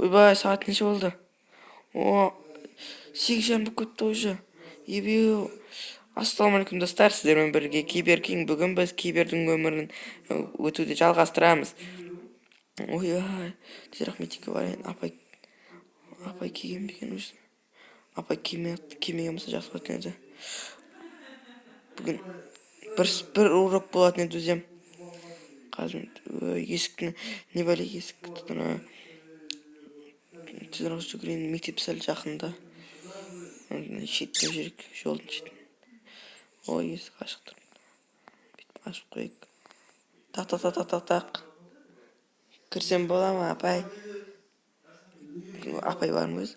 Ойбай, сағат неше болды? О, 8 болып кетті уже. Ебеу. Ассалаумағалейкум достар, сіздермен бірге Киберкинг. Бүгін біз Кибердің өмірін өтуді жалғастырамыз. Ойбай, тезірек мектепке барайын. Апай киген бекен өзі. Апай кимеген болса жақсы болатын еді. Бүгін бір урок болатын еді өзім. Қазір есіктің не бәле есік тұтына. Тезірек жүгірейін, мектеп сәл жақында. Шеттен жүрек, жолдың шеттен. Ой, есік ашық тұр. Бүйтіп ашып қойып. Тақ. Кірсем бола ма, апай? Апай бар ма өзі?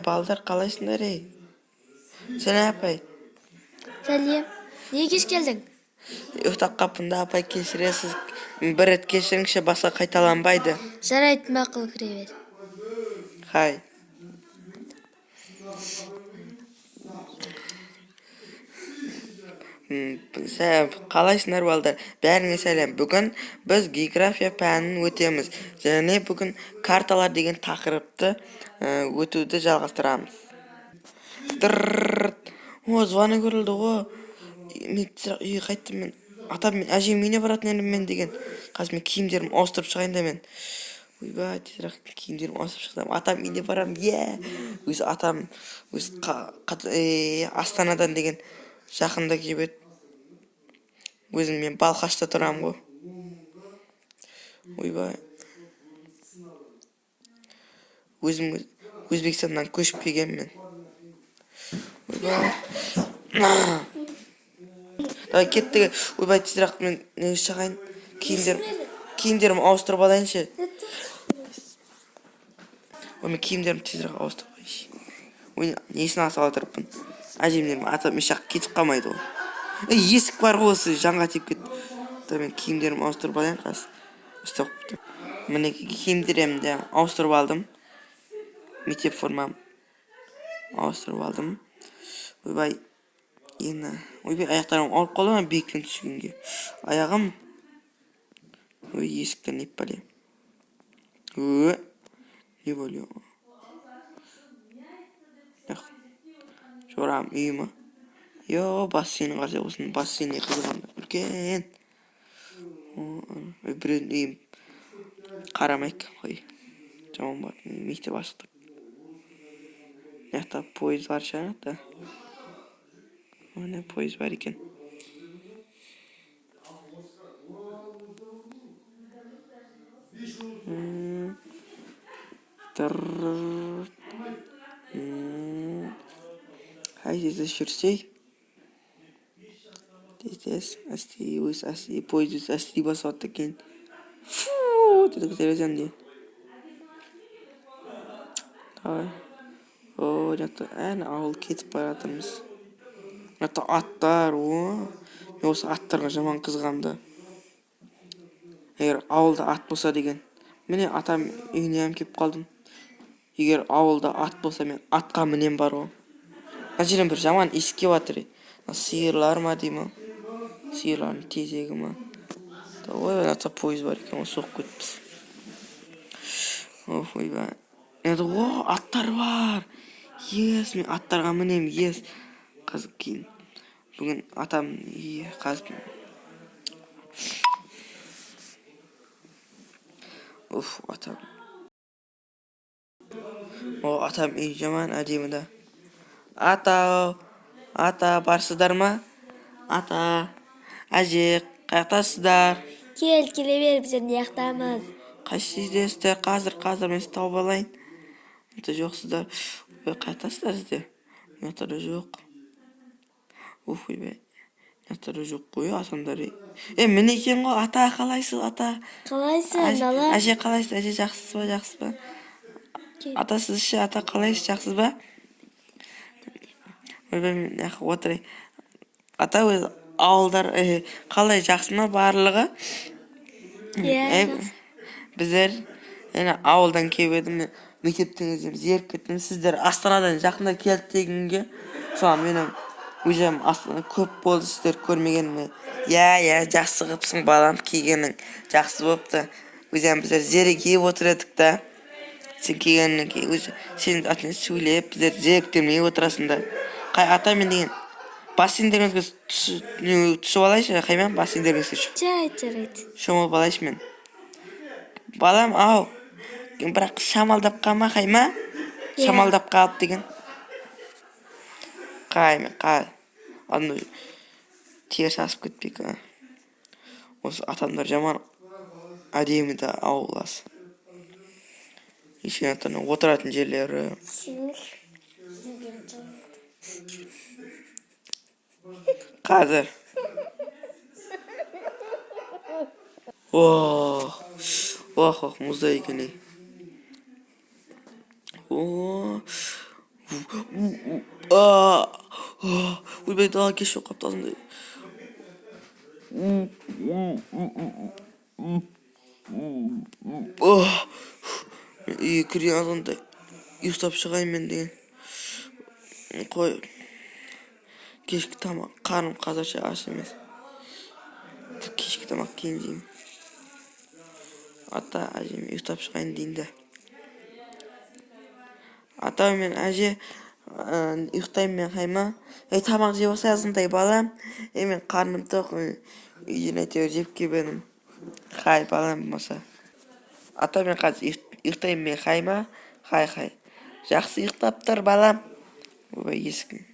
Балдар, қалайсыңдар, ей? Сәлем, апай. Сәлем. Неге кеш келдің? Ұйықтап қапында, апай, кешіресіз. Бір рет кешіріңші, басқа қайталанбайды. Жарайды, мақұл, кіре бер. Хай. Қалайсыңдар, балдар? Бәріңе сәлем. Бүгін біз география пәнін өтеміз. Және бүгін карталар деген тақырыпты өтуді жалғастырамыз. О, звоны көрілді, о. Мен үйге қайттым мен. Атам мен әжем үйіне баратын едім мен деген. Қазір мен киімдерім ауыстырып шығайын да мен. Ойбай, тезірек киімдерім ауыстырып шықсам. Атам үйіне барам, Өзі атам Астанадан деген жақында келіп еді. Өзім мен Балқашта тұрам ғой. Ойбай. Өзім Өзбекстаннан көшіп келген мен. Ойбай. Давай кеттігі. Ойбай, тезірек мен шығайын. Киімдерім ауыстырып алайыншы. Мен киімдерім тезірек ауыстырып алайыншы. Ой, несін асыға тұрыппын. Әжемдерім атам ешақ кетіп қалмайды ғой. Есік бар ғой, осы жанға теп кетті. Мен киімдерім ауыстырып алайын қас. Міне киімдерімді ауыстырып алдым. Мектеп формам ауыстырып алдым. Ойбай, аяқтарым ауырып қалды ма биіктен түскенге. Аяғым. Ой, есіктен не бәле. Не бәле. Жорам үй ма? Бассейн қарсы болсын. Бассейн қызығанда. Үлкен. Біреудің үйім. Қарамайық. Жаман бар. Мектеп ашық тұр. Яқта пойыз бар шығар. Пойыз бар екен. Хай, тез жүрсей. Тез, пойыз әсти басып атты екен. Фу, деді көтерезем де. Давай. О, жақта ауыл кетіп баратырмыз. Жақта аттар, Мен осы аттарға жаман қызғамды. Егер ауылда ат болса деген. Міне атам үйіне кеп қалдым. Егер ауылда ат болса мен атқа мінем бар ғой. Жерім бір жаман еске батыр. Сиырлар ма деймі? Сиырлардың тезегі ма? Ой, атса пойыз бар екен, ол соқ кетті. Ойбай. Аттар бар. Мен аттарға мінем, Қазір кейін. Бүгін атам қазір. Атам. Атам үй жаман әдемі да. Ата, барсыздар ма? Ата, әже, қаяқтасыздар? Келе бер, біз не яқтамыз. Қайсы сіздерсіздер? Қазір мен сіз тауып алайын. Жоқсыздар. Қаяқтасыздар сіздер? Яқтары жоқ. Ойбай. Яқтары жоқ қой, асандар. Міне екен ғой, ата, қалайсыз, ата? Қалайсың, бала? Әже, қалайсыз, әже, жақсыз ба? Ата, сіз ше, ата, қалайсыз, жақсыз ба? Ойбай, мен отырай. Ата, өз ауылдар қалай, жақсы ма барлығы? Біздер ауылдан келіп едім, мектептен зеріп кеттім. Сіздер Астанадан жақында келді дегенге, соған менің өзім Астана көп болды сіздер көрмегеніме. Жақсы қыпсың балам, кигенің жақсы болыпты. Өзім біздер зере киіп отыр едік та. Сен келгеннен кейін өзі сенің атыңнан сөйлеп, біздер зеріктірмей отырасыңдар. Қай атамен деген бассейндеріңізге түсіп алайыншы, қаймен бассейндеріңізге Жарайды. шомылып алайыншы мен. Балам, ау, бірақ шамалдап қалма, қайма? Шамалдап қалып деген. Қаймен, қай. Аны теріс асып кетпейік. Осы атамдар жаман әдемі да ауыласы. Ешкен атаның отыратын жерлері. Қазір. Ох, мұздай екен. Ойбай, дала кеш жоқ қапты азындай. Үйге кірген азындай ұйықтап шығайын мен деген. Қой, кешкі тамақ, қарным қазірше аш емес. Кешкі тамақ кейін жеймін. Ата, әжем ұйықтап шығайын дейін. Ата мен әже ұйықтаймын мен, қайма? Тамақ жеп алса азындай балам. Мен қарным тоқ, үйден әйтеуір жеп келгенім. Қай балам болмаса. Ата мен қазір ұйықтаймын мен, қайма? Қай. Жақсы ұйықтап тұр балам. Ой, ескім.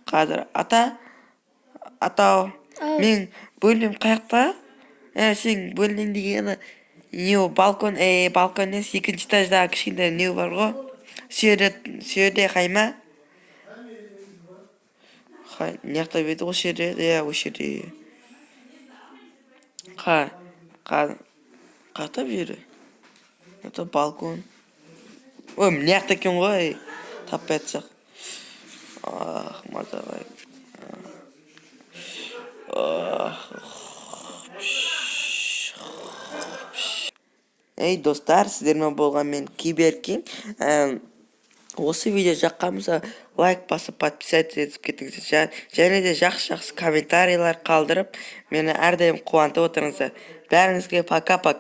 Қазір ата, мен бөлмем қаяқта? Сен бөлмең деген не балкон, балкон емес, екінші этаждағы кішкентай не бар ғой? Сүйерде қайма? Қай, не жақтап еді осы жерде? Осы жерде. Қақтап жері? Это балкон. Ой, не жақта екен ғой? Таппай атсақ. Мазалай. Достар, сіздермен болған мен Киберкинг. Осы видео жаққанымызға лайк басып, подписаться етіп кетіңіздер. Және де жақсы комментарийлер қалдырып, мені әрдайым қуантып отырыңыздар. Бәріңізге пока-пока.